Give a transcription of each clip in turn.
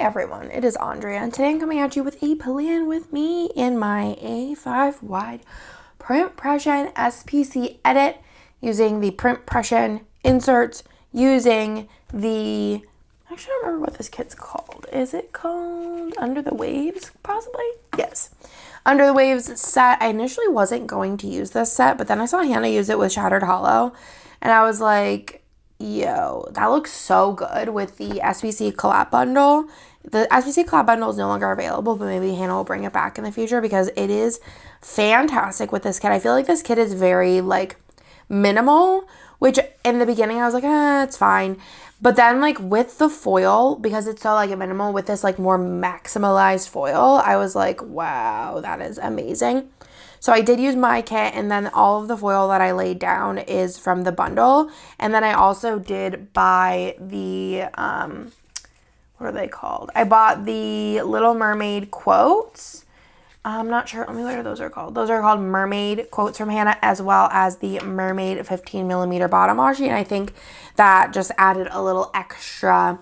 everyone, it is Andrea, and today I'm coming at you with a plan with me in my A5 wide print pression SPC edit using the print pression inserts, using the, actually I don't remember what this kit's called. Is it called Under the Waves, possibly? Yes. Under the Waves set. I initially wasn't going to use this set, but then I saw Hannah use it with Shattered Hollow, and I was like, yo, that looks so good with the SPC collab bundle. The SPC collab bundle is no longer available, but maybe Hannah will bring it back in the future because it is fantastic with this kit. I feel like this kit is very, like, minimal, which in the beginning I was like, it's fine. But then, like, with the foil, because it's so, like, a minimal with this, like, more maximalized foil, I was like, wow, that is amazing. So I did use my kit, and then all of the foil that I laid down is from the bundle. And then I also did buy the, what are they called? I bought the Little Mermaid quotes. I'm not sure. Let me what those are called. Those are called Mermaid quotes from Hannah, as well as the Mermaid 15 millimeter bottom washi. And I think that just added a little extra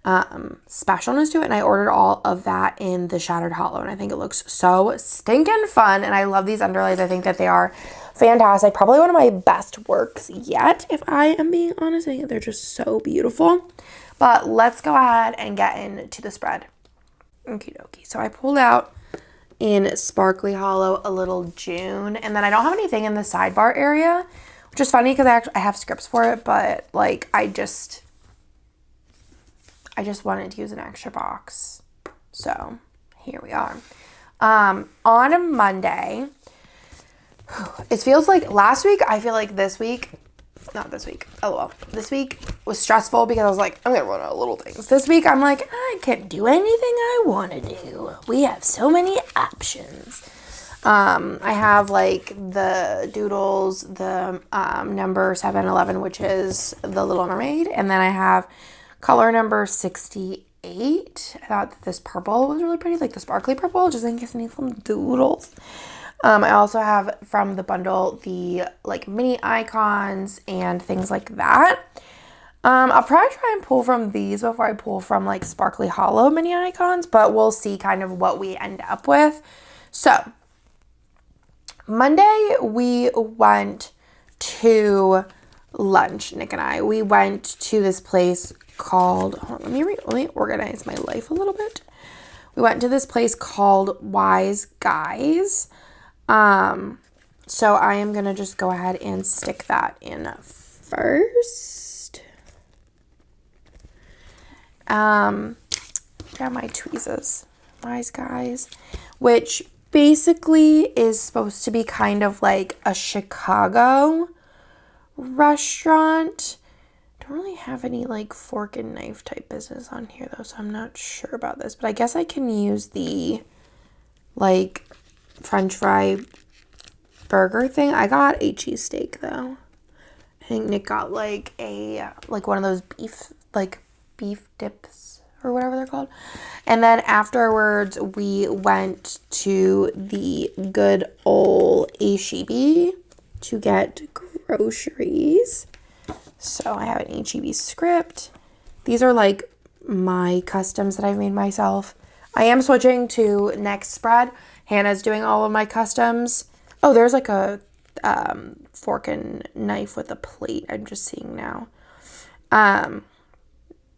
specialness to it, and I ordered all of that in the Shattered Hollow, and I think it looks so stinking fun, and I love these underlays. I think that they are fantastic. Probably one of my best works yet, if I am being honest. I think they're just so beautiful. But let's go ahead and get into the spread. Okie dokie. So I pulled out in Sparkly Hollow a little June, and then I don't have anything in the sidebar area, which is funny because I have scripts for it, but like I just wanted to use an extra box. So here we are. On a Monday, it feels like last week, I feel like this week, not this week, this week was stressful because I was like, I'm gonna run out of little things. This week, I'm like, I can do anything I want to do. We have so many options. I have like the doodles, the number 711, which is the Little Mermaid, and then I have color number 68. I thought that this purple was really pretty, like the sparkly purple, just in case I need some doodles. I also have from the bundle the like mini icons and things like that. I'll probably try and pull from these before I pull from like Sparkly Hollow mini icons, but we'll see kind of what we end up with. So Monday we went to lunch, Nick and I. We went to this place called, hold on, let me organize my life a little bit. We went to this place called Wise Guys. So I am going to just go ahead and stick that in first. Got my tweezers. Wise Guys, which basically is supposed to be kind of like a Chicago restaurant. Don't really have any like fork and knife type business on here though, so I'm not sure about this, but I guess I can use the like French fry burger thing. I got a cheesesteak though. I think Nick got like a like one of those beef dips or whatever they're called. And then afterwards we went to the good old H-E-B to get groceries. So I have an H-E-B script. These are like my customs that I've made myself. I am switching to next spread. Hannah's doing all of my customs. Oh, there's like a fork and knife with a plate I'm just seeing now.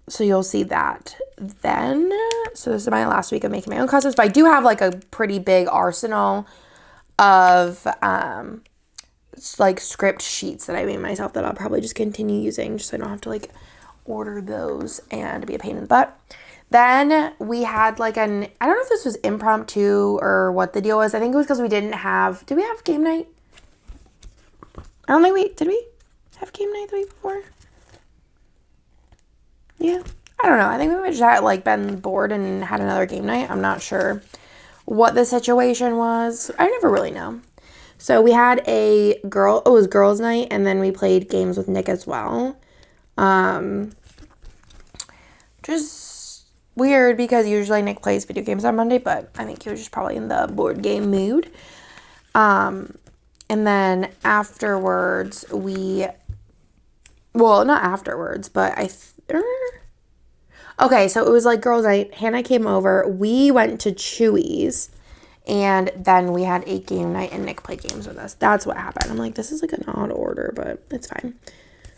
So you'll see that then. So this is my last week of making my own customs, but I do have like a pretty big arsenal of like script sheets that I made myself that I'll probably just continue using just so I don't have to like order those and be a pain in the butt. Then we had like I don't know if this was impromptu or what the deal was. I think it was because we did we have game night? I don't think did we have game night the week before? Yeah, I don't know. I think we just had like been bored and had another game night. I'm not sure what the situation was. I never really know. So we had it was girls' night, and then we played games with Nick as well. Just weird because usually Nick plays video games on Monday, but I think he was just probably in the board game mood. And then afterwards not afterwards, but Okay, so it was like girls' night. Hannah came over. We went to Chewy's. And then we had a game night and Nick played games with us. That's what happened. I'm like, this is like an odd order, but it's fine.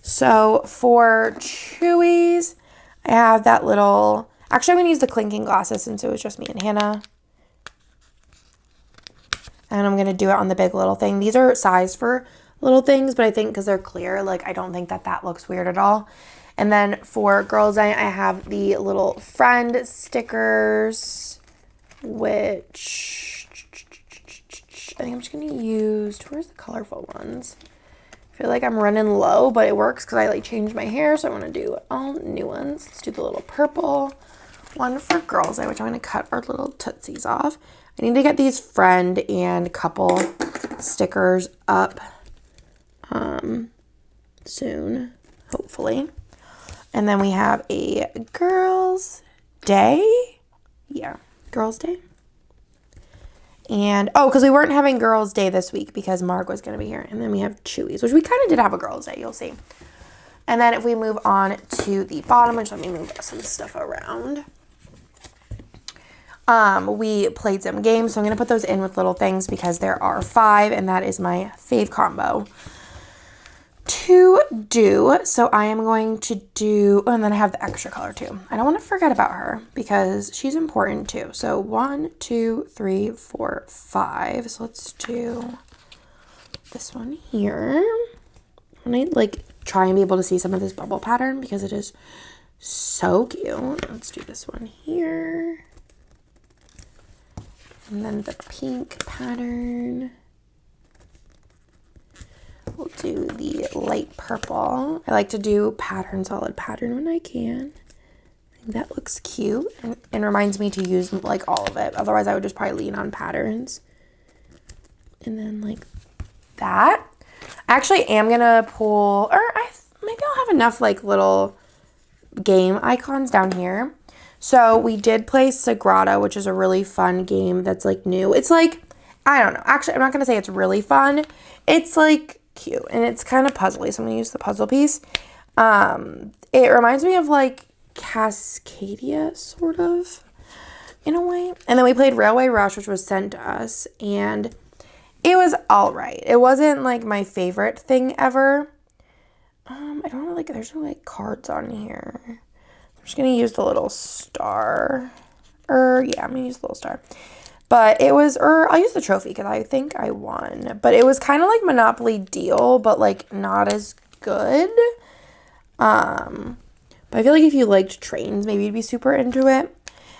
So for Chewy's, I have that little... Actually, I'm going to use the clinking glasses since it was just me and Hannah. And I'm going to do it on the big little thing. These are sized for little things, but I think because they're clear, like I don't think that looks weird at all. And then for girls' night, I have the little friend stickers, which... I think I'm just going to use, where's the colorful ones? I feel like I'm running low, but it works because I like changed my hair. So I want to do all new ones. Let's do the little purple one for girls' night, which I'm going to cut our little tootsies off. I need to get these friend and couple stickers up soon, hopefully. And then we have a girls' day. Yeah, girls' day. And, oh, because we weren't having girls' day this week because Marg was going to be here. And then we have Chewy's, which we kind of did have a girls' day, you'll see. And then if we move on to the bottom, which let me move some stuff around. We played some games, so I'm going to put those in with little things because there are 5, and that is my fave combo to do. So I am going to do, oh, and then I have the extra color too. I don't want to forget about her because she's important too. So 1, 2, 3, 4, 5. So let's do this one here. I want to like try and be able to see some of this bubble pattern because it is so cute. Let's do this one here. And then the pink pattern. We'll do the light purple. I like to do solid pattern when I can. I think that looks cute and reminds me to use like all of it. Otherwise, I would just probably lean on patterns. And then like that. I actually am gonna pull, or maybe I'll have enough like little game icons down here. So we did play Sagrada, which is a really fun game that's like new. It's like, I don't know. Actually, I'm not gonna say it's really fun. It's like cute and it's kind of puzzly, so I'm gonna use the puzzle piece. It reminds me of like Cascadia sort of in a way. And then we played Railway Rush, which was sent to us, and it was all right. It wasn't like my favorite thing ever. I don't know, like there's no like cards on here. I'm just gonna use the little star, yeah, I'm gonna use the little star. But it was, I'll use the trophy because I think I won. But it was kind of like Monopoly Deal, but like not as good. But I feel like if you liked trains, maybe you'd be super into it.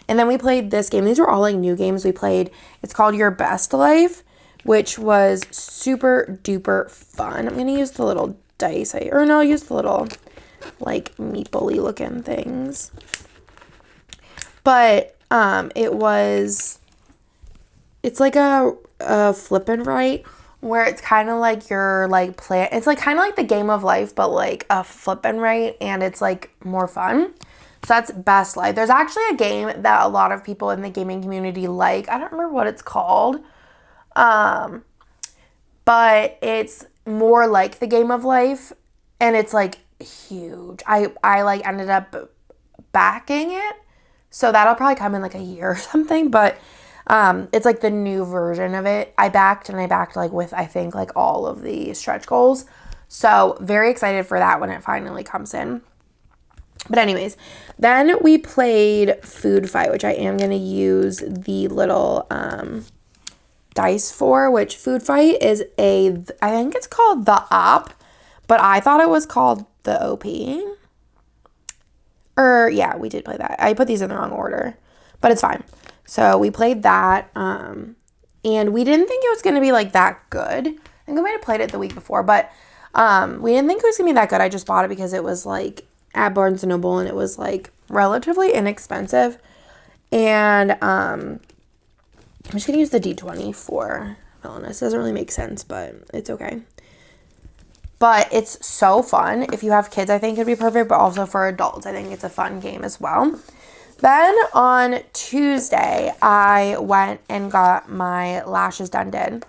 And then we played this game. These were all like new games we played. It's called Your Best Life, which was super duper fun. I'm going to use the little dice. I'll use the little like meeple-y looking things. But it's like a flip and write where it's kind of like your like plan. It's like kind of like the game of life, but like a flip and write, and it's like more fun. So that's Best Life. There's actually a game that a lot of people in the gaming community like. I don't remember what it's called. But it's more like the game of life, and it's like huge. I like ended up backing it. So that'll probably come in like a year or something, but it's like the new version of it. I backed like with, I think, like all of the stretch goals. So very excited for that when it finally comes in. But anyways, then we played Food Fight, which I am going to use the little dice for, which Food Fight is I think it's called the Op, but I thought it was called the OP. Yeah, we did play that. I put these in the wrong order, but it's fine. So we played that, and we didn't think it was going to be like that good. I think we might have played it the week before, but we didn't think it was going to be that good. I just bought it because it was like at Barnes & Noble, and it was like relatively inexpensive. And I'm just going to use the D20 for villainous. Doesn't really make sense, but it's okay. But it's so fun. If you have kids, I think it'd be perfect, but also for adults, I think it's a fun game as well. Then on Tuesday, I went and got my lashes done.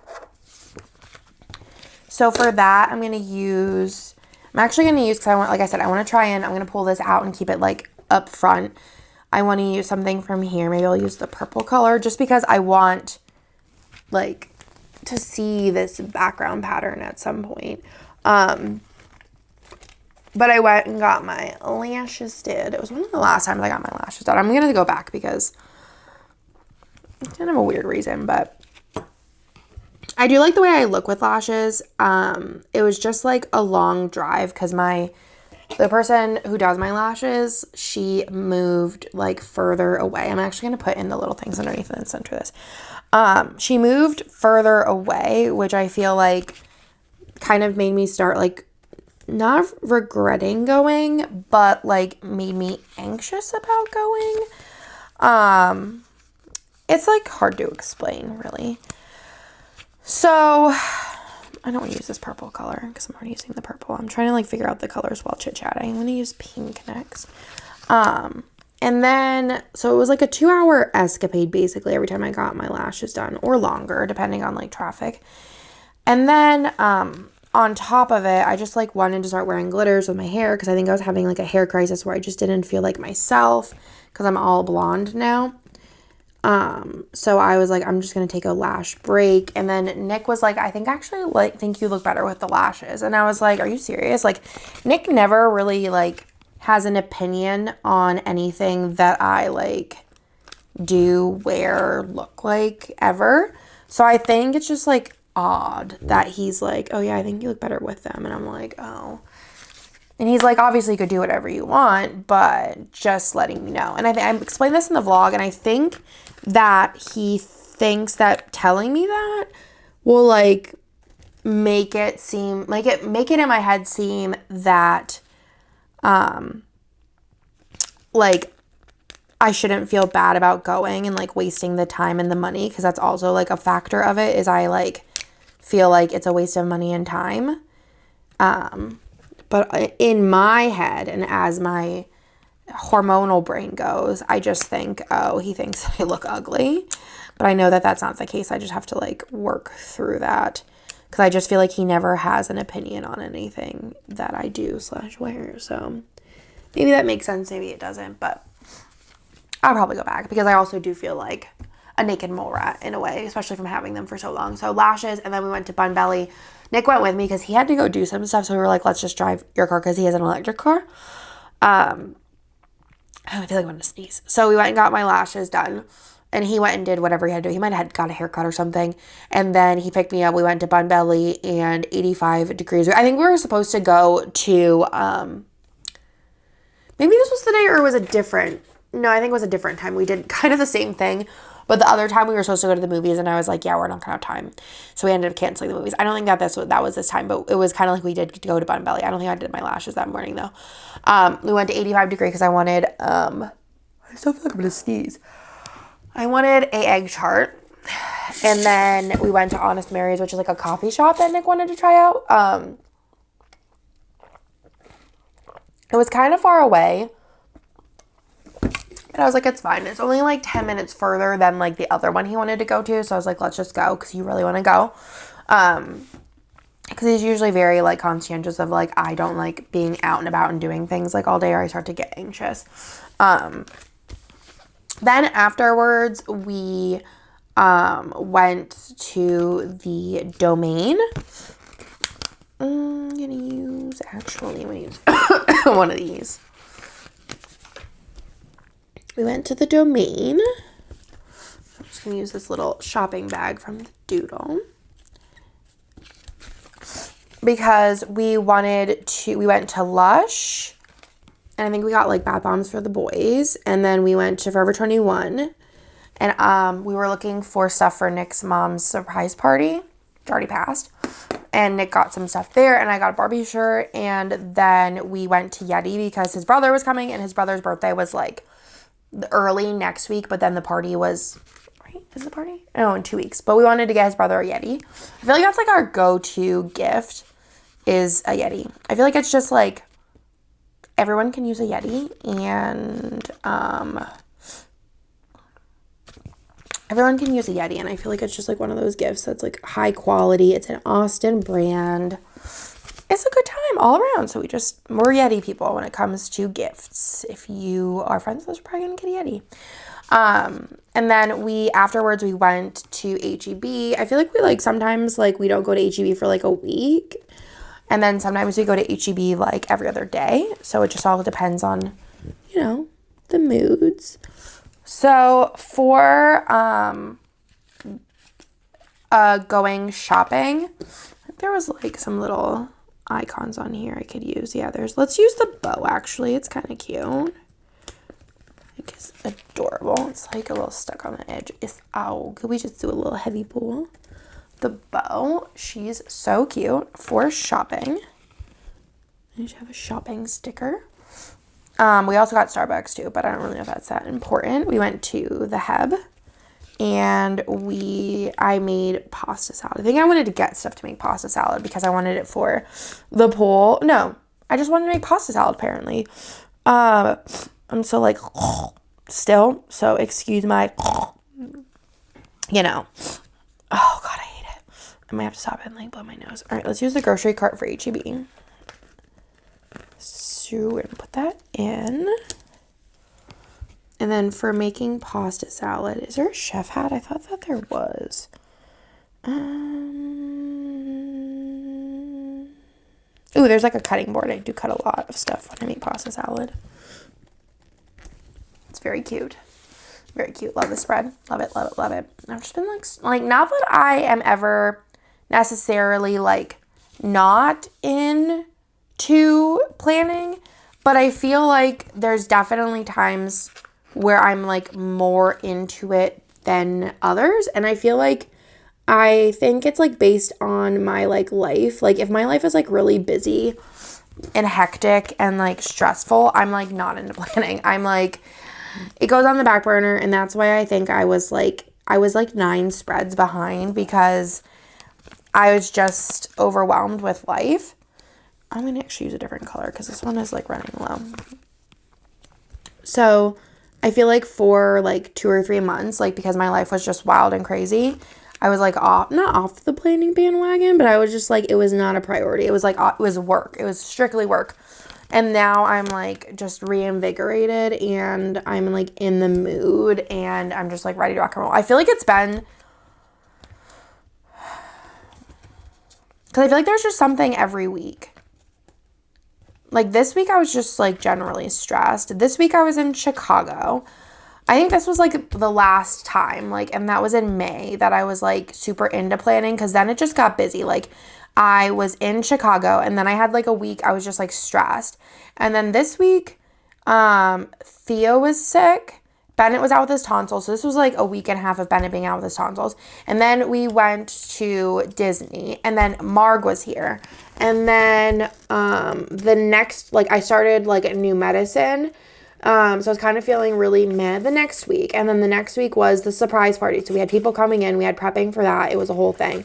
So for that, I'm actually going to use, because I want to try and I'm going to pull this out and keep it like up front. I want to use something from here. Maybe I'll use the purple color just because I want like to see this background pattern at some point. But I went and got my lashes did. It was one of the last times I got my lashes done. I'm going to go back because it's kind of a weird reason, but I do like the way I look with lashes. It was just like a long drive because the person who does my lashes, she moved like further away. I'm actually going to put in the little things underneath and center this. She moved further away, which I feel like kind of made me start like not regretting going, but like made me anxious about going. It's like hard to explain really. So I don't want to use this purple color because I'm already using the purple. I'm trying to like figure out the colors while chit-chatting. I'm going to use pink next. And then, so it was like a 2-hour escapade basically every time I got my lashes done, or longer depending on like traffic. And then, on top of it, I just like wanted to start wearing glitters with my hair because I think I was having like a hair crisis where I just didn't feel like myself because I'm all blonde now. So I was like, I'm just going to take a lash break. And then Nick was like, I think actually like think you look better with the lashes. And I was like, are you serious? Like Nick never really like has an opinion on anything that I like do, wear, look like ever. So I think it's just like odd that he's like, oh yeah, I think you look better with them. And I'm like, oh. And he's like, obviously you could do whatever you want, but just letting you know. And I explained this in the vlog, and I think that he thinks that telling me that will like make it seem like make it in my head seem that like I shouldn't feel bad about going and like wasting the time and the money, because that's also like a factor of it, is I like feel like it's a waste of money and time. But in my head and as my hormonal brain goes, I just think, oh, he thinks I look ugly. But I know that that's not the case. I just have to like work through that, because I just feel like he never has an opinion on anything that I do / wear. So maybe that makes sense. Maybe it doesn't. But I'll probably go back because I also do feel like a naked mole rat in a way, especially from having them for so long. So lashes, and then we went to Bun Belly. Nick went with me because he had to go do some stuff. So we were like, let's just drive your car because he has an electric car. I feel like I'm going to sneeze. So we went and got my lashes done, and he went and did whatever he had to do. He might have got a haircut or something. And then he picked me up. We went to Bun Belly, and 85 degrees. I think we were supposed to go to, maybe this was the day, or it was a different, no, I think it was a different time. We did kind of the same thing. But the other time we were supposed to go to the movies, and I was like, yeah, we're not going to have time. So we ended up canceling the movies. I don't think that that was this time, but it was kind of like we did go to Bun Belly. I don't think I did my lashes that morning, though. We went to 85 degree because I wanted, I still feel like I'm going to sneeze. I wanted a egg tart. And then we went to Honest Mary's, which is like a coffee shop that Nick wanted to try out. It was kind of far away. And I was like, it's fine. It's only like 10 minutes further than like the other one he wanted to go to. So I was like, let's just go because you really want to go. Because he's usually very like conscientious of like, I don't like being out and about and doing things like all day, or I start to get anxious. Then afterwards, we went to the Domain. I'm going to use one of these. We went to the Domain. I'm just going to use this little shopping bag from the Doodle. Because we went to Lush. And I think we got like bath bombs for the boys. And then we went to Forever 21. And we were looking for stuff for Nick's mom's surprise party, which already passed. And Nick got some stuff there, and I got a Barbie shirt. And then we went to Yeti because his brother was coming, and his brother's birthday was like early next week, but then the party was, right? Is the party? No, in 2 weeks. But we wanted to get his brother a Yeti. I feel like that's like our go-to gift is a Yeti. I feel like it's just like everyone can use a Yeti, and everyone can use a Yeti, and I feel like it's just like one of those gifts that's like high quality. It's an Austin brand. it's a good time all around. So we're Yeti people when it comes to gifts. If you are friends with us, we're probably gonna get a Yeti. And then afterwards we went to HEB. I feel like we sometimes we don't go to HEB for a week. And then sometimes we go to HEB every other day. So it just all depends on, the moods. So for going shopping, there was some little icons on here I could use. Yeah, let's use the bow actually. It's kind of cute. It's adorable. It's a little stuck on the edge. Could we just do a little heavy pull? The bow, she's so cute for shopping. And she have a shopping sticker. We also got Starbucks too, but I don't really know if that's that important. We went to the Heb and I made pasta salad. I think I wanted to get stuff to make pasta salad because I wanted it for the pool. No, I just wanted to make pasta salad apparently. I'm so still, so excuse my, oh God, I hate it. I might have to stop and blow my nose. All right, let's use the grocery cart for HEB. So we're gonna put that in. And then for making pasta salad, is there a chef hat? I thought that there was. Ooh, there's a cutting board. I do cut a lot of stuff when I make pasta salad. It's very cute. Very cute. Love the spread. Love it, love it, love it. I've just been not that I am ever necessarily not into planning, but I feel there's definitely times where I'm more into it than others. And I feel I think it's based on my life. If my life is really busy and hectic and stressful, I'm not into planning. I'm it goes on the back burner, and that's why I think I was 9 spreads behind because I was just overwhelmed with life. I'm going to actually use a different color because this one is running low. So I feel for 2 or 3 months, because my life was just wild and crazy, I was not off the planning bandwagon, but I was just it was not a priority. It was it was work. It was strictly work. And now I'm just reinvigorated and I'm in the mood and I'm just ready to rock and roll. I feel it's been, because I feel there's just something every week. This week I was just generally stressed. This week I was in Chicago. I think this was the last time, and that was in May that I was super into planning, because then it just got busy. I was in Chicago and then I had a week I was just stressed. And then this week, Theo was sick. Bennett was out with his tonsils. So this was a week and a half of Bennett being out with his tonsils. And then we went to Disney and then Marg was here. And then the next, I started a new medicine. So I was kind of feeling really meh the next week. And then the next week was the surprise party. So we had people coming in. We had prepping for that. It was a whole thing.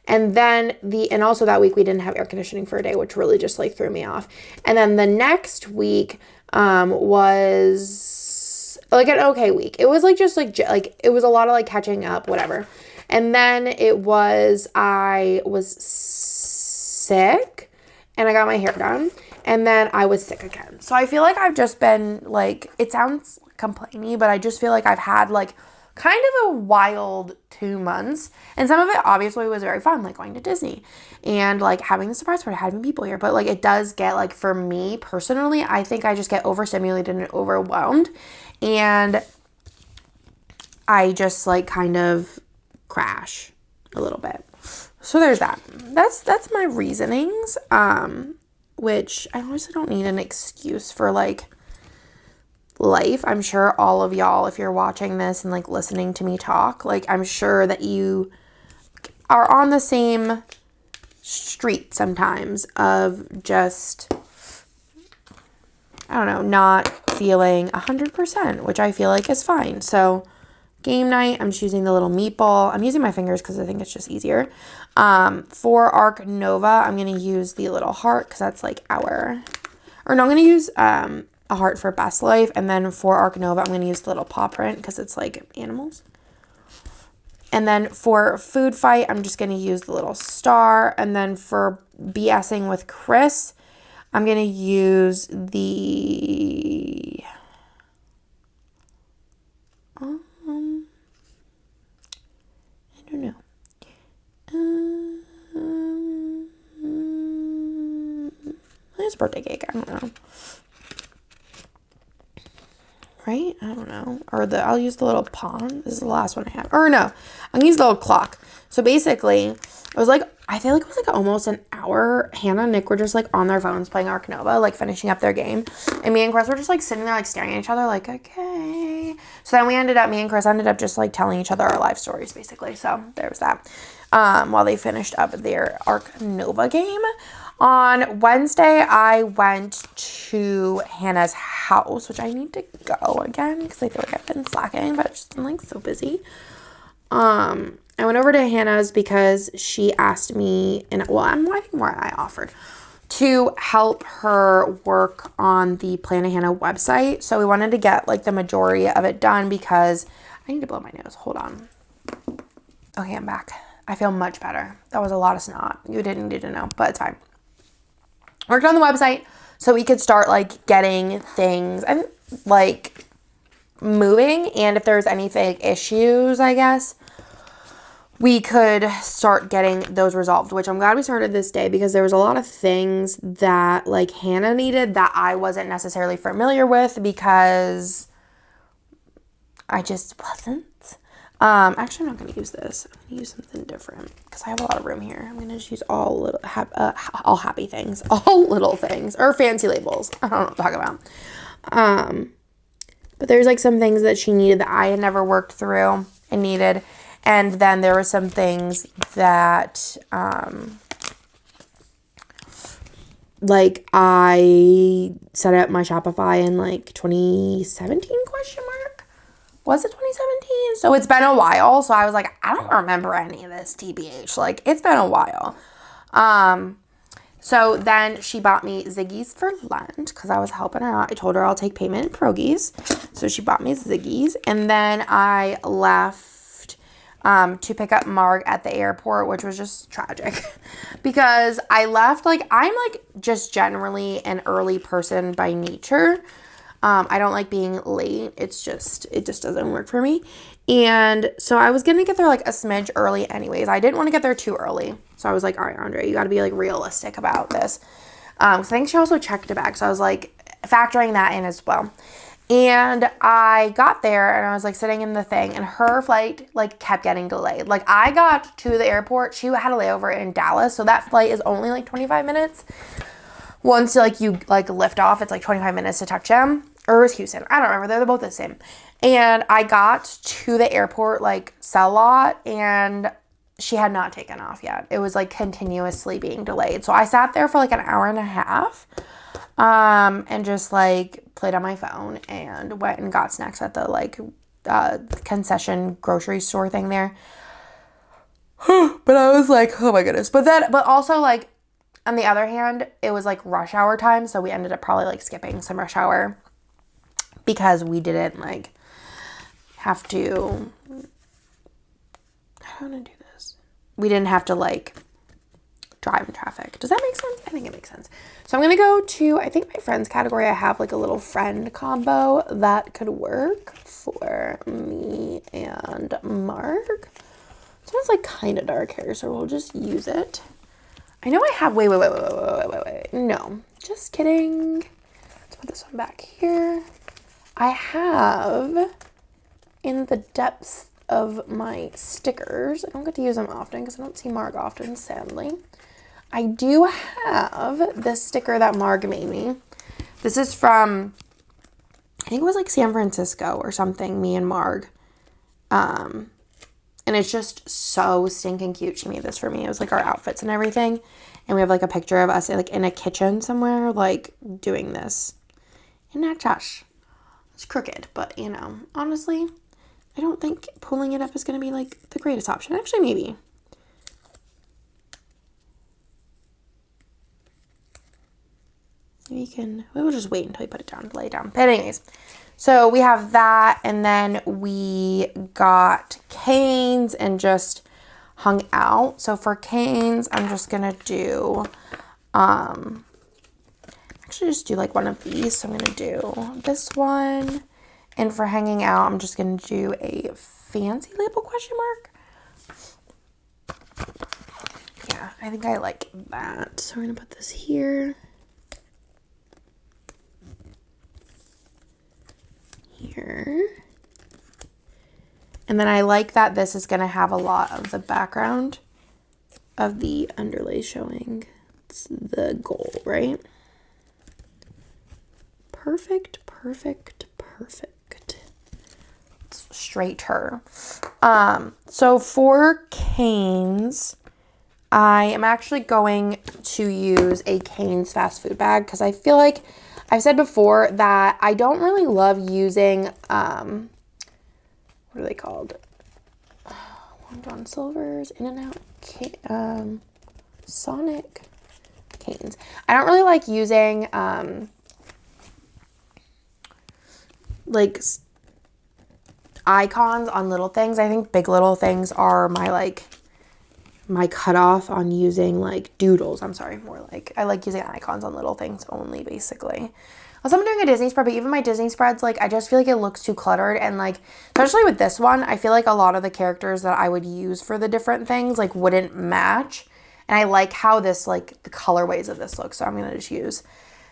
And then and also that week we didn't have air conditioning for a day, which really just threw me off. And then the next week was an okay week. It was it was a lot of catching up, whatever. And then I was sick and I got my hair done. And then I was sick again. So I feel I've just been it sounds complainy, but I just feel I've had kind of a wild 2 months. And some of it obviously was very fun, going to Disney and having the surprise party, having people here. But it does get for me personally, I think I just get overstimulated and overwhelmed. And I just kind of crash a little bit. So there's that. That's my reasonings. Which I honestly don't need an excuse for life. I'm sure all of y'all, if you're watching this and listening to me talk, I'm sure that you are on the same street sometimes of just, I don't know, not feeling 100%, which I feel is fine. So game night, I'm just using the little meatball. I'm using my fingers because I think it's just easier. For Arc Nova, I'm going to use the little heart because that's I'm going to use a heart for Best Life. And then for Arc Nova, I'm going to use the little paw print because it's animals. And then for food fight, I'm just going to use the little star. And then for BSing with Chris, I'm going to use the... I don't know. It's a birthday cake. I don't know. Right? I don't know. Or I'll use the little pawn. This is the last one I have. Or no, I'm going to use the little clock. So basically, it was like, I feel like it was like almost an hour. Hannah and Nick were just like on their phones playing Ark Nova, like finishing up their game. And me and Chris were just like sitting there like staring at each other like, okay. So then me and Chris ended up just like telling each other our life stories basically. So there was that. While they finished up their Ark Nova game. On Wednesday, I went to Hannah's house, which I need to go again because I feel like I've been slacking, but I've just been like so busy. I went over to Hannah's because she asked me, and well, I think more I offered to help her work on the Plan a Hannah website. So we wanted to get like the majority of it done because I need to blow my nose. Hold on. Okay, I'm back. I feel much better. That was a lot of snot. You didn't need to know, but it's fine. Worked on the website so we could start like getting things and like moving, and if there's any big issues, I guess we could start getting those resolved, which I'm glad we started this day because there was a lot of things that like Hannah needed that I wasn't necessarily familiar with because I just wasn't. Actually, I'm not going to use this. I'm going to use something different because I have a lot of room here. I'm going to just use all happy things, all little things, or fancy labels. I don't know what to talk about. But there's like some things that she needed that I had never worked through and needed. And then there were some things that, like I set up my Shopify in like 2017 ? Was it 2017? So it's been a while. So I was like, I don't remember any of this, TBH. Like, it's been a while. So then she bought me Ziggy's for lunch because I was helping her out. I told her I'll take payment in pierogies. So she bought me Ziggy's. And then I left to pick up Marg at the airport, which was just tragic because I left, like, I'm like just generally an early person by nature. I don't like being late. It just doesn't work for me. And so I was going to get there like a smidge early anyways. I didn't want to get there too early. So I was like, all right, Andrea, you got to be like realistic about this. So I think she also checked a bag. So I was like factoring that in as well. And I got there and I was like sitting in the thing and her flight like kept getting delayed. Like I got to the airport. She had a layover in Dallas. So that flight is only like 25 minutes. Once like you like lift off, it's like 25 minutes to touchdown. Or it was Houston. I don't remember. They're both the same. And I got to the airport like sell lot and she had not taken off yet. It was like continuously being delayed. So I sat there for like an hour and a half and just like played on my phone and went and got snacks at the like concession grocery store thing there. But I was like, oh my goodness. But also like on the other hand, it was like rush hour time. So we ended up probably like skipping some rush hour because we didn't like have to, how do I do this? We didn't have to like drive in traffic. Does that make sense? I think it makes sense. So I'm going to go to, I think my friends category, I have like a little friend combo that could work for me and Mark. This one's like kind of dark hair, so we'll just use it. I know I have, wait. No, just kidding. Let's put this one back here. I have in the depths of my stickers, I don't get to use them often because I don't see Marg often, sadly. I do have this sticker that Marg made me. This is from, I think it was like San Francisco or something, me and Marg. And it's just so stinking cute. She made this for me. It was like our outfits and everything. And we have like a picture of us like in a kitchen somewhere, like doing this. Isn't that Josh? It's crooked, but you know, honestly, I don't think pulling it up is going to be like the greatest option. Actually, maybe. Maybe you can, we'll just wait until you put it down, lay it down. But anyways, So we have that, and then we got canes and just hung out. So for canes, I'm just gonna do, actually just do like one of these. So I'm gonna do this one. And for hanging out, I'm just gonna do a fancy label question mark. Yeah, I think I like that. So we're gonna put this here. Here. And then I like that this is gonna have a lot of the background of the underlay showing. It's the goal, right? Perfect, perfect, perfect. It's straight her. So for canes, I am actually going to use a Cane's fast food bag because I feel like I've said before that I don't really love using, what are they called? Long John Silver's, In-N-Out, Sonic canes. I don't really like using, like icons on little things. I think big little things are my cutoff on using like doodles. I'm sorry, more like I like using icons on little things only, basically. Unless I'm doing a Disney spread, but even my Disney spreads, like I just feel like it looks too cluttered, and like especially with this one, I feel like a lot of the characters that I would use for the different things like wouldn't match. And I like how this, like the colorways of this look, so I'm gonna just use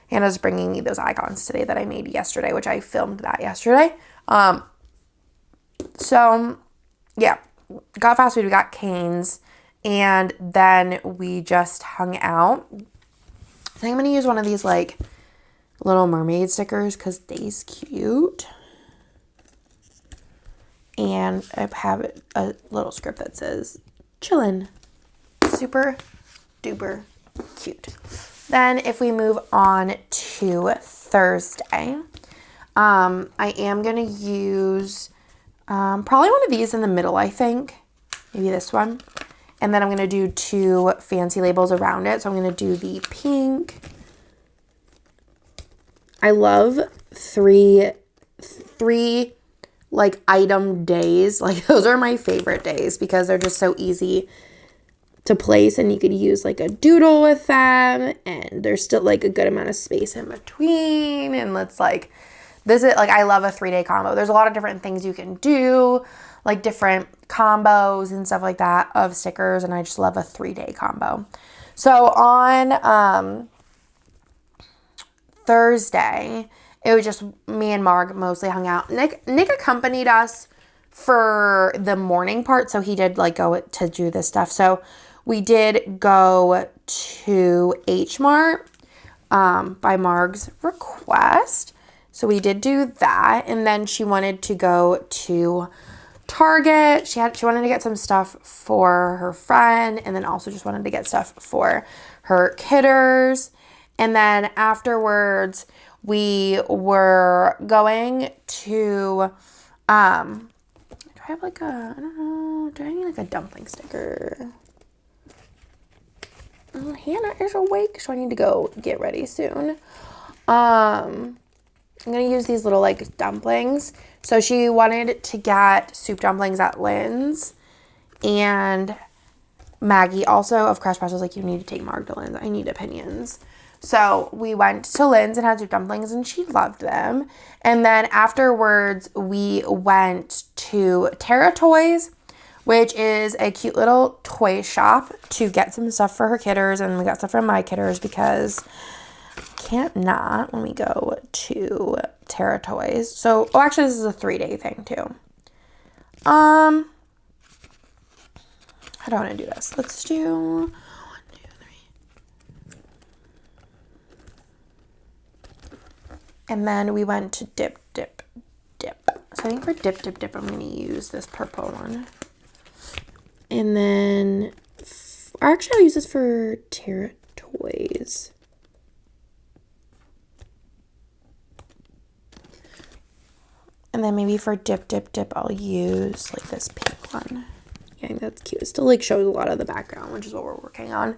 Hannah's bringing me those icons today that I made yesterday, which I filmed that yesterday. So yeah, got fast food, we got canes, and then we just hung out. I think I'm gonna use one of these like Little Mermaid stickers because they's cute. And I have a little script that says chillin'. Super duper cute. Then if we move on to Thursday, I am going to use probably one of these in the middle, I think. Maybe this one. And then I'm going to do 2 fancy labels around it. So I'm going to do the pink. I love three like item days. Like those are my favorite days because they're just so easy to place, and you could use like a doodle with them, and there's still like a good amount of space in between. And let's like, this is like, I love a 3-day combo. There's a lot of different things you can do, like different combos and stuff like that of stickers, and I just love a 3-day combo. So on Thursday, it was just me and Marg mostly hung out. Nick accompanied us for the morning part, so he did like go to do this stuff. So we did go to H Mart by Marg's request. So we did do that, and then she wanted to go to Target. She wanted to get some stuff for her friend, and then also just wanted to get stuff for her kidders. And then afterwards, we were going to, do I have like a, I don't know, do I need like a dumpling sticker? Oh, Hannah is awake, so I need to go get ready soon. I'm going to use these little like dumplings. So she wanted to get soup dumplings at Lynn's, and Maggie also of Crash Press was like, you need to take Marg to Lynn's. I need opinions. So we went to Lynn's and had soup dumplings, and she loved them. And then afterwards, we went to Terra Toys, which is a cute little toy shop, to get some stuff for her kidders. And we got stuff for my kidders because I can't not when we go to Terra Toys. So, oh, actually, this is a 3-day thing too. How do I want to do this? Let's do 1, 2, 3. And then we went to Dip, Dip, Dip. So I think for Dip, Dip, Dip, I'm going to use this purple one. And then, actually, I'll use this for Terra Toys. And then maybe for Dip, Dip, Dip, I'll use like this pink one. Yeah, I think that's cute. It still like shows a lot of the background, which is what we're working on.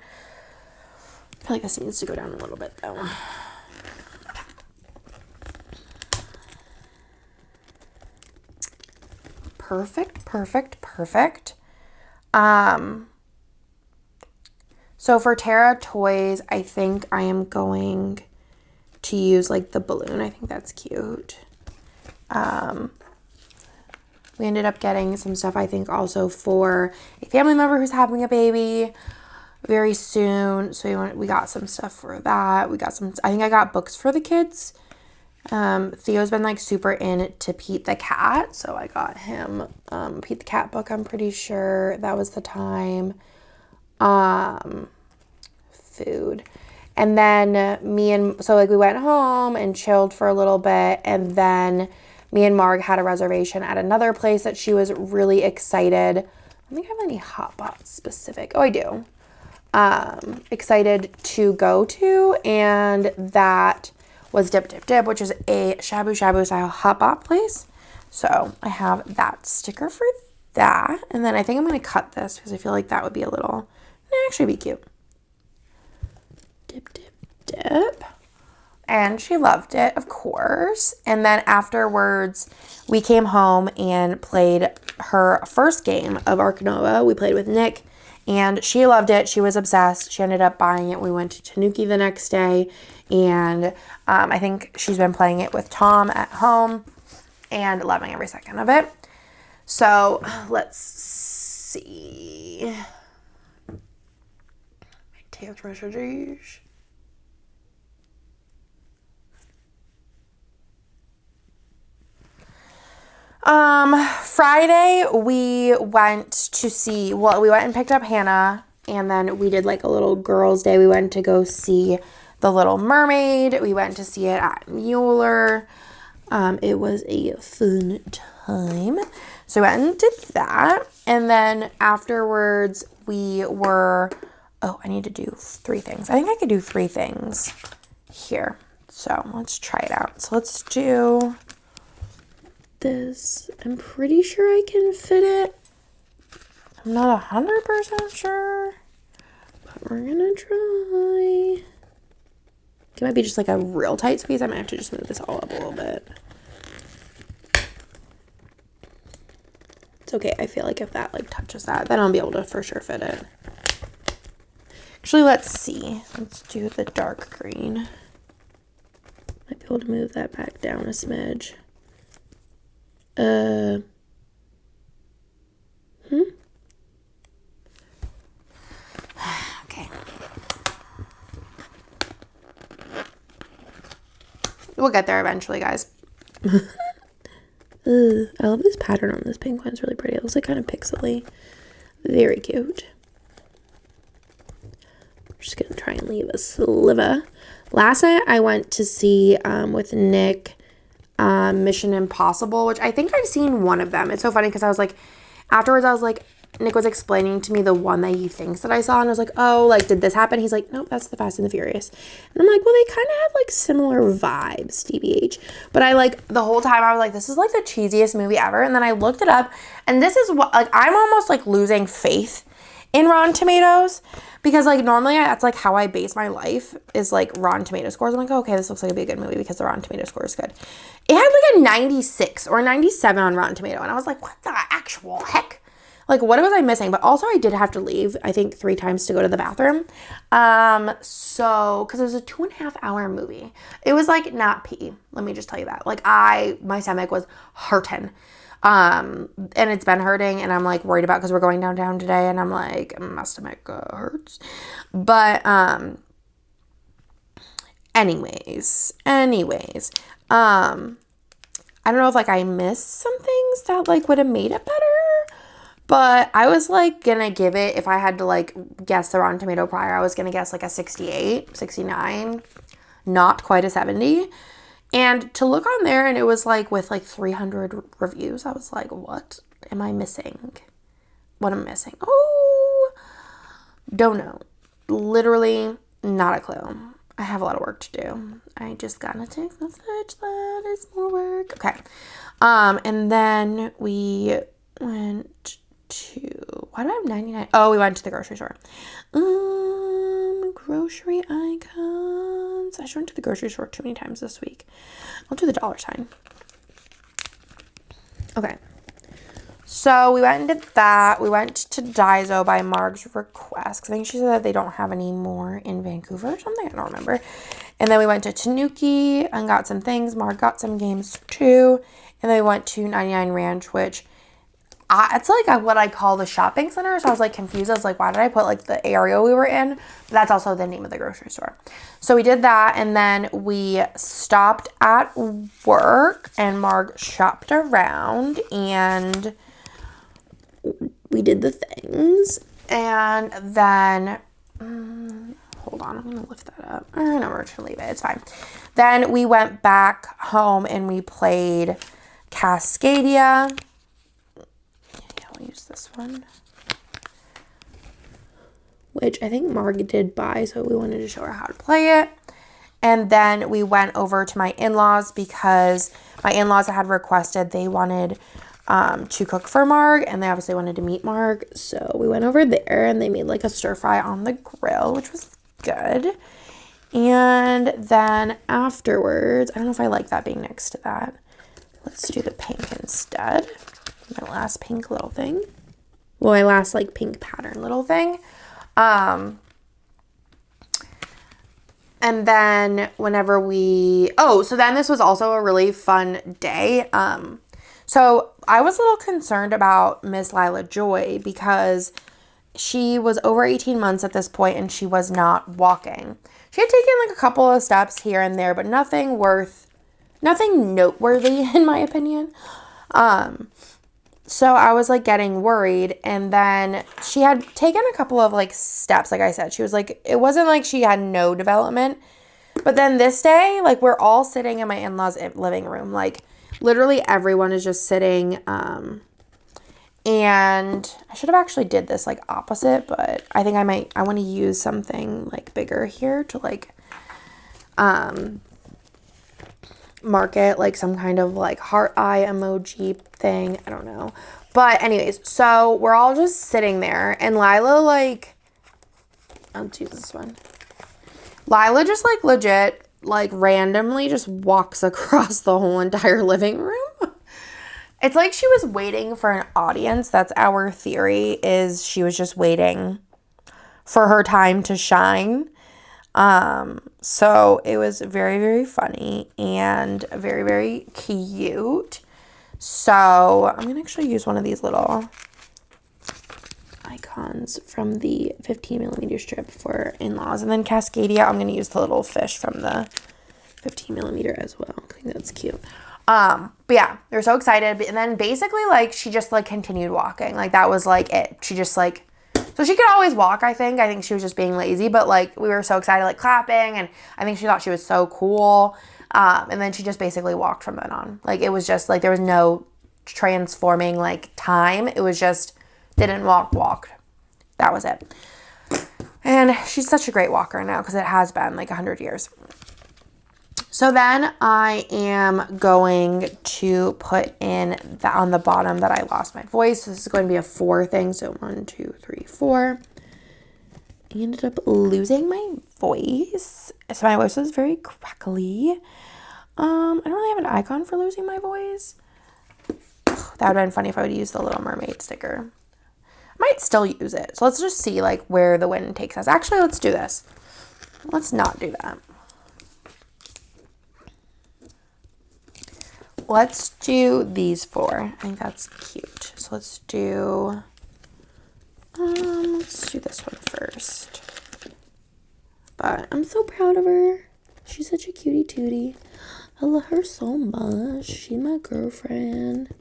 I feel like this needs to go down a little bit though. perfect, perfect, perfect. So for Tara toys, I think I am going to use like the balloon. I think that's cute. We ended up getting some stuff, I think, also for a family member who's having a baby very soon. So we got some stuff for that. We got some, I think I got books for the kids. Theo's been like super into Pete the Cat. So I got him Pete the Cat book, I'm pretty sure. That was the time. Food. And then we went home and chilled for a little bit. And then me and Marg had a reservation at another place that she was really excited. I don't think I have any hot pot specific. Oh, I do. Excited to go to. And that was Dip Dip Dip, which is a shabu shabu style hot pot place. So I have that sticker for that. And then I think I'm going to cut this because I feel like that would be a little, actually be cute. Dip, dip, dip. And she loved it, of course. And then afterwards, we came home and played her first game of Ark Nova. We played with Nick, and she loved it. She was obsessed. She ended up buying it. We went to Tanuki the next day, and I think she's been playing it with Tom at home and loving every second of it. So let's see. My text messages. Friday we went and picked up Hannah, and then we did like a little girls' day. We went to go see The Little Mermaid. We went to see it at Mueller. It was a fun time. So we went and did that. And then afterwards I need to do 3 things. I think I could do 3 things here. So let's try it out. So let's do this. I'm pretty sure I can fit it. I'm not 100% sure, but we're gonna try. It might be just like a real tight squeeze. I might have to just move this all up a little bit. It's okay. I feel like if that like touches that, then I'll be able to for sure fit it. Actually, let's see. Let's do the dark green. Might be able to move that back down a smidge. Okay. We'll get there eventually, guys. I love this pattern on this pink one. It's really pretty. It looks like kind of pixely. Very cute. I'm just going to try and leave a sliver. Last night I went to see with Nick Mission Impossible, which I think I've seen one of them. It's so funny because afterwards Nick was explaining to me the one that he thinks that I saw, and I was like, oh, like, did this happen? He's like, nope, that's the Fast and the Furious. And I'm like, well, they kind of have like similar vibes, TBH. But the whole time I was like, this is like the cheesiest movie ever. And then I looked it up, and this is what, like, I'm almost like losing faith in Rotten Tomatoes, because like normally that's like how I base my life is like Rotten Tomato scores. I'm like, okay, this looks like it'd be a good movie because the Rotten Tomato score is good. It had like a 96 or 97 on Rotten Tomato, and I was like, what the actual heck? Like, what was I missing? But also I did have to leave, I think 3 times to go to the bathroom. Because it was a 2.5 hour movie. It was like not pee. Let me just tell you that. Like my stomach was hurting. And it's been hurting, and I'm like worried about, because we're going downtown today, and I'm like, my stomach hurts. But, anyways, I don't know if like I missed some things that like would have made it better. But I was like gonna give it, if I had to like guess the Rotten Tomato prior, I was gonna guess like a 68, 69, not quite a 70. And to look on there, and it was like with like 300 reviews, I was like, what am I missing? What am I missing? Oh, don't know. Literally not a clue. I have a lot of work to do. I just got a text message that is more work. Okay. And then we went to, why do I have 99? Oh, we went to the grocery store. Grocery icons. I just went to the grocery store too many times this week. I'll do the $. Okay. So we went and did that. We went to Daiso by Marg's request. I think she said that they don't have any more in Vancouver or something. I don't remember. And then we went to Tanuki and got some things. Marg got some games too. And then we went to 99 Ranch, which it's like what I call the shopping center. So I was like confused. I was like, why did I put like the area we were in? But that's also the name of the grocery store. So we did that. And then we stopped at work and Marg shopped around and we did the things. And then, hold on, I'm going to lift that up. No, we're just going to leave it. It's fine. Then we went back home and we played Cascadia. I'll use this one, which I think Marg did buy, so we wanted to show her how to play it. And then we went over to my in-laws because my in-laws had requested they wanted to cook for Marg, and they obviously wanted to meet Marg, so we went over there and they made like a stir fry on the grill, which was good. And then afterwards, I don't know if I like that being next to that. Let's do the pink instead. My last pink little thing. Well, my last like pink pattern little thing. And then whenever so then this was also a really fun day. So I was a little concerned about Miss Lila Joy because she was over 18 months at this point and she was not walking. She had taken like a couple of steps here and there, but nothing noteworthy in my opinion. So I was like getting worried, and then she had taken a couple of like steps. Like I said, she was like, it wasn't like she had no development, but then this day, like we're all sitting in my in-laws' living room, like literally everyone is just sitting, and I should have actually did this like opposite, but I think I want to use something like bigger here to like, mark it, like some kind of like heart eye emoji thing. I don't know. But anyways, so we're all just sitting there and Lila like, let's use this one. Lila just like legit, like randomly just walks across the whole entire living room. It's like she was waiting for an audience. That's our theory, is she was just waiting for her time to shine. So it was very, very funny and very, very cute. So I'm going to actually use one of these little icons from the 15 millimeter strip for in-laws. And then Cascadia, I'm going to use the little fish from the 15 millimeter as well. I think that's cute. But yeah, they're so excited. And then basically like, she just like continued walking. Like that was like it. She just like, so she could always walk, I think. I think she was just being lazy, but like we were so excited, like clapping, and I think she thought she was so cool. And then she just basically walked from then on. Like it was just like there was no transforming like time. It was just didn't walked. That was it. And she's such a great walker now because it has been like 100 years. So then I am going to put in that on the bottom that I lost my voice. So this is going to be a 4 thing. So 1, 2, 3, 4. I ended up losing my voice. So my voice was very crackly. I don't really have an icon for losing my voice. That would have been funny if I would use the Little Mermaid sticker. I might still use it. So let's just see like where the wind takes us. Actually, let's do this. Let's not do that. Let's do these 4. I think that's cute. So let's do this one first. But I'm so proud of her. She's such a cutie tootie. I love her so much. She's my girlfriend.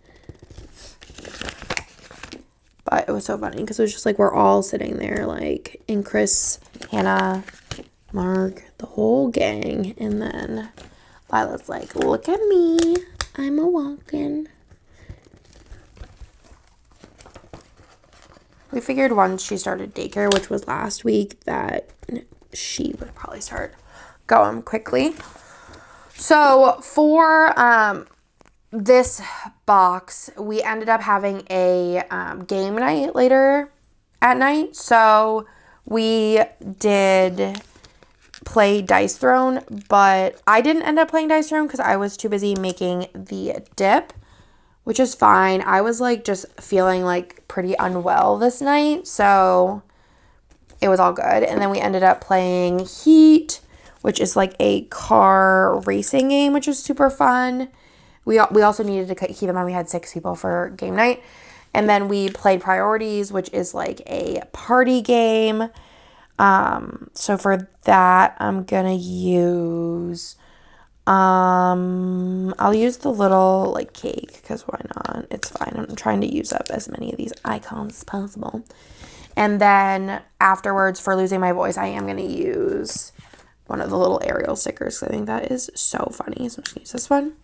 But it was so funny because it was just like we're all sitting there like, and Chris, Hannah, Marg, the whole gang. And then Lila's like, look at me. I'm a walking. We figured once she started daycare, which was last week, that she would probably start going quickly. So for this box, we ended up having a game night later at night. So we did play Dice Throne, but I didn't end up playing Dice Throne because I was too busy making the dip, which is fine. I was like just feeling like pretty unwell this night, so it was all good. And then we ended up playing Heat, which is like a car racing game, which is super fun. We also needed to keep in mind we had 6 people for game night. And then we played Priorities, which is like a party game. So for that, I'm gonna use, I'll use the little like cake, because why not? It's fine. I'm trying to use up as many of these icons as possible. And then afterwards, for losing my voice, I am gonna use one of the little Ariel stickers. I think that is so funny. So I'm just gonna use this one.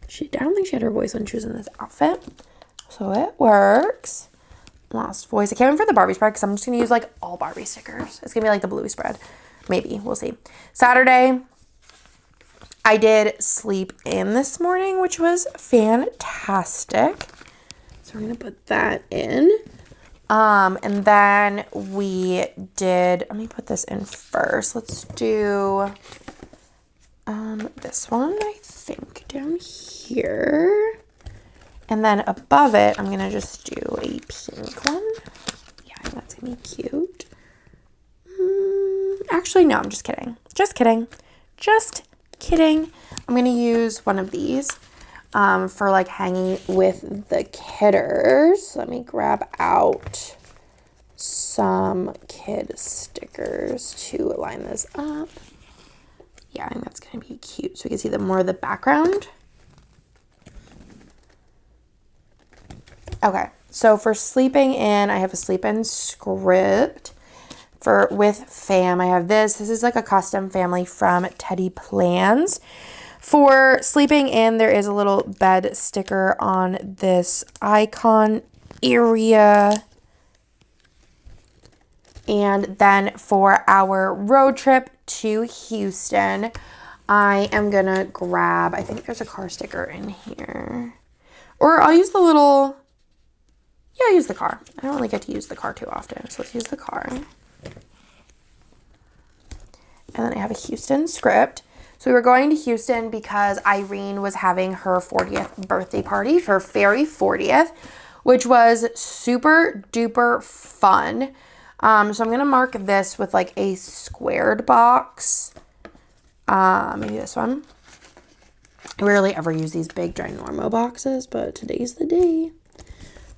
I don't think she had her voice when she was in this outfit. So it works. Lost voice. I can't wait for the Barbie spread because I'm just going to use like all Barbie stickers. It's going to be like the Bluey spread. Maybe. We'll see. Saturday, I did sleep in this morning, which was fantastic. So we're going to put that in. And then we did, let me put this in first. Let's do this one, I think, down here. And then above it, I'm going to just do a pink one. Yeah, I think that's going to be cute. Actually, no, I'm just kidding. Just kidding. I'm going to use one of these for like hanging with the kidders. Let me grab out some kid stickers to line this up. Yeah, I think that's going to be cute. So we can see more of the background. Okay, so for sleeping in, I have a sleep in script. With fam, I have this. This is like a custom family from Teddy Plans. For sleeping in, there is a little bed sticker on this icon area. And then for our road trip to Houston, I am going to grab, I think there's a car sticker in here. Or I'll use the little... Yeah, I'll use the car. I don't really get to use the car too often, so let's use the car. And then I have a Houston script. So we were going to Houston because Irene was having her 40th birthday party, her very 40th, which was super duper fun. So I'm going to mark this with like a squared box. Maybe this one. I rarely ever use these big ginormo boxes, but today's the day.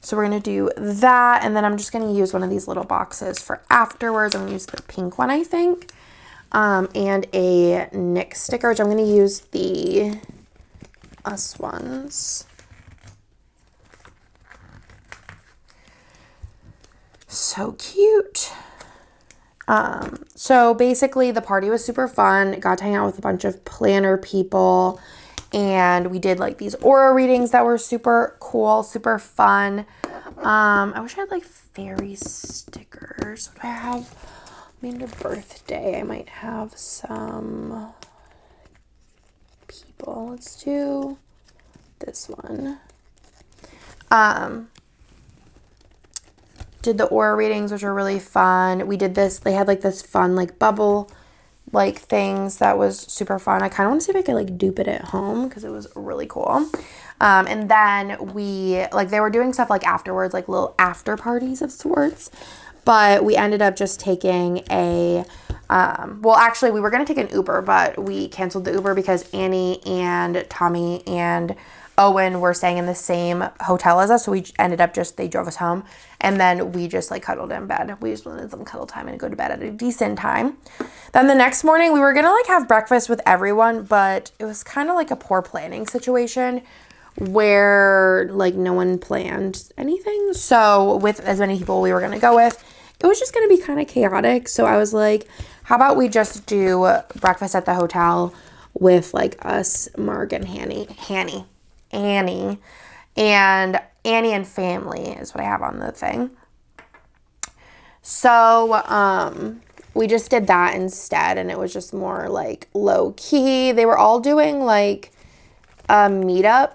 So we're going to do that, and then I'm just going to use one of these little boxes for afterwards. I'm going to use the pink one, I think, and a Nick sticker, which I'm going to use the Us ones. So cute. So basically the party was super fun. Got to hang out with a bunch of planner people. And we did like these aura readings that were super cool, super fun. I wish I had like fairy stickers. What do I have? Maybe under birthday, I might have some people. Let's do this one. Did the aura readings, which were really fun. We did this. They had like this fun like bubble like things that was super fun. I kind of want to see if I could like dupe it at home because it was really cool. And then they were doing stuff like afterwards, like little after parties of sorts. But we ended up just taking we were going to take an Uber, but we canceled the Uber because Annie and Tommy and Owen were staying in the same hotel as us. So we ended up they drove us home, and then we just like cuddled in bed. We just wanted some cuddle time and go to bed at a decent time. Then the next morning we were going to like have breakfast with everyone, but it was kind of like a poor planning situation where like no one planned anything. So with as many people we were going to go with, it was just going to be kind of chaotic. So I was like, how about we just do breakfast at the hotel with like us, Mark, and Annie, and Annie and family is what I have on the thing. So we just did that instead, and it was just more like low key. They were all doing like a meetup,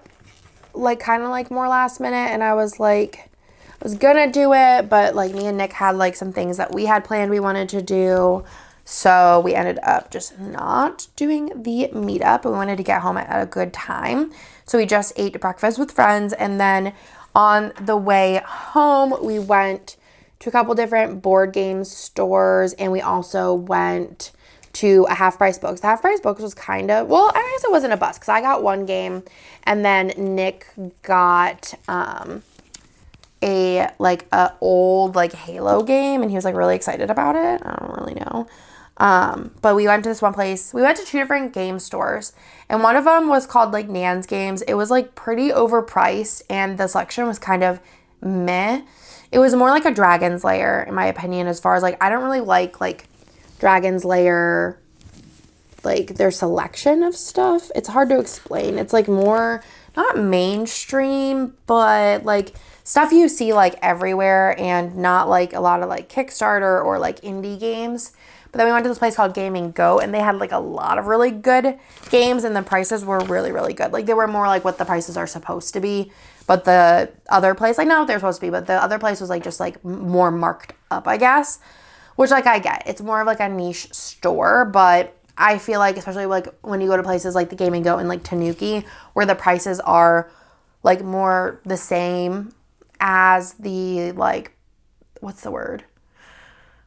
like kind of like more last minute, and I was like, I was gonna do it, but like me and Nick had like some things that we had planned we wanted to do. So we ended up just not doing the meetup. We wanted to get home at a good time. So we just ate breakfast with friends. And then on the way home, we went to a couple different board game stores. And we also went to a Half Price Books. The Half Price Books was kind of, well, I guess it wasn't a bust because I got one game. And then Nick got a old Halo game, and he was like really excited about it. I don't really know. But we went to this one place. We went to 2 different game stores, and one of them was called Nan's Games. It was pretty overpriced, and the selection was kind of meh. It was more like a Dragon's Lair, in my opinion, as far as I don't really like Dragon's Lair, their selection of stuff. It's hard to explain. It's more not mainstream, but stuff you see everywhere, and not a lot of Kickstarter or indie games. But then we went to this place called Game and Go, and they had a lot of really good games, and the prices were really, really good. They were more what the prices are supposed to be. But the other place, not what they're supposed to be, but the other place was just more marked up, I guess. Which I get. It's more of a niche store, but I feel especially when you go to places like the Game and Go and Tanuki, where the prices are more the same as the what's the word?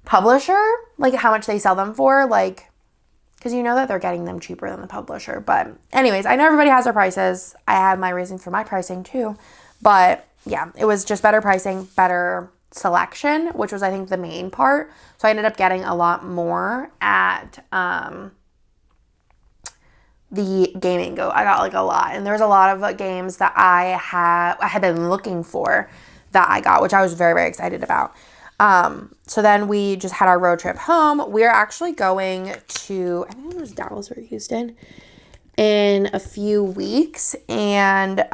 Publisher, how much they sell them for, because you know that they're getting them cheaper than the publisher. But anyways, I know everybody has their prices. I have my reason for my pricing too. But yeah, it was just better pricing, better selection, which was I think the main part. So I ended up getting a lot more at the Game and Go. I got a lot, and there's a lot of games that I had been looking for that I got, which I was very, very excited about. So then we just had our road trip home. We're actually going to, I think it was Dallas or Houston, in a few weeks. And,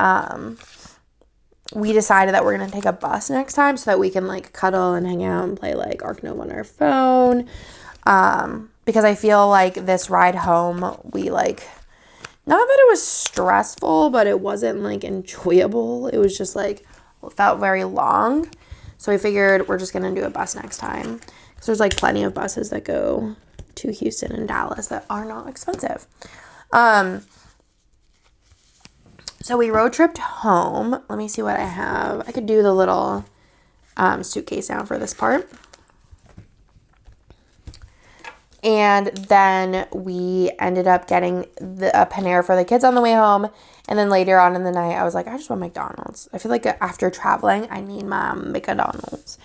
we decided that we're going to take a bus next time so that we can cuddle and hang out and play Ark Nova on our phone. Because I feel this ride home, we not that it was stressful, but it wasn't enjoyable. It was just felt very long. So we figured we're just going to do a bus next time. Because there's plenty of buses that go to Houston and Dallas that are not expensive. So we road tripped home. Let me see what I have. I could do the little suitcase now for this part. And then we ended up getting a Panera for the kids on the way home. And then later on in the night, I was I just want McDonald's. I feel after traveling, I need my McDonald's.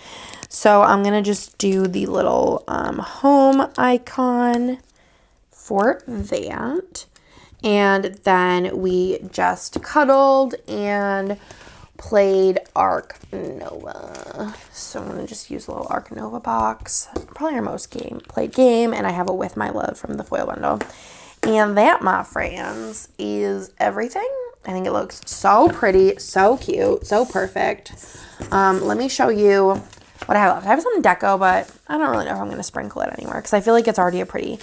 So I'm going to just do the little home icon for that. And then we just cuddled and played Ark Nova. So I'm going to just use a little Ark Nova box. Probably our most played game. And I have a With My Love from the foil bundle. And that, my friends, is everything. I think it looks so pretty, so cute, so perfect. Let me show you what I have left. I have some deco, but I don't really know if I'm going to sprinkle it anywhere because I feel it's already a pretty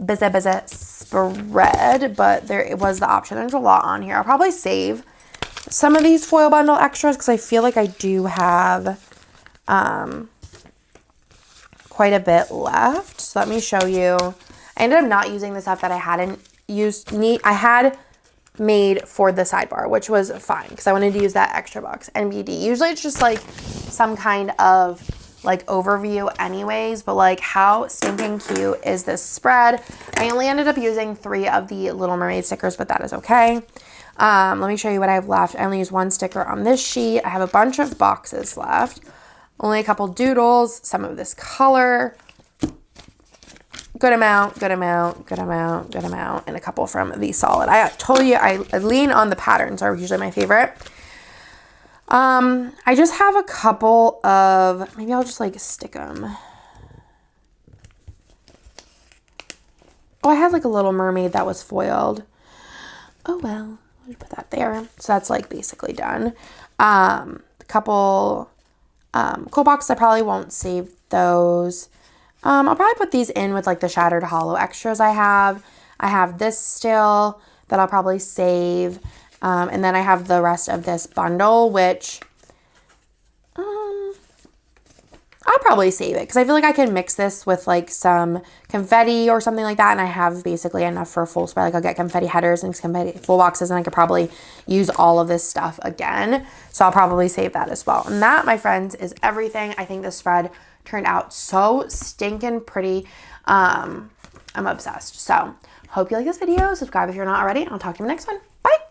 busy spread, but it was the option. There's a lot on here. I'll probably save some of these foil bundle extras because I feel I do have quite a bit left. So let me show you. I ended up not using the stuff that I hadn't used. I had made for the sidebar, which was fine because I wanted to use that extra box. NBD. Usually it's just some kind of overview anyways, but how stinking cute is this spread? I only ended up using 3 of the Little Mermaid stickers, but that is okay. Let me show you what I have left. I only used 1 sticker on this sheet. I have a bunch of boxes left. Only a couple doodles, some of this color. Good amount, good amount, good amount, good amount, and a couple from the solid. I told you I lean on the patterns are usually my favorite. I just have a couple of, maybe I'll just stick them. Oh, I had a Little Mermaid that was foiled. Oh well, I'll put that there. So that's basically done. A couple cool boxes, I probably won't save those. I'll probably put these in with the Shattered Hollow extras I have. I have this still that I'll probably save. And then I have the rest of this bundle, which I'll I'll probably save it because I feel like I can mix this with like some confetti or something like that, and I have basically enough for a full spread. Like I'll get confetti headers and confetti full boxes, and I could probably use all of this stuff again. So I'll probably save that as well. And that, my friends, is everything. I think this spread turned out so stinking pretty. I'm obsessed. So hope you like this video. Subscribe if you're not already. I'll talk to you in the next one. Bye.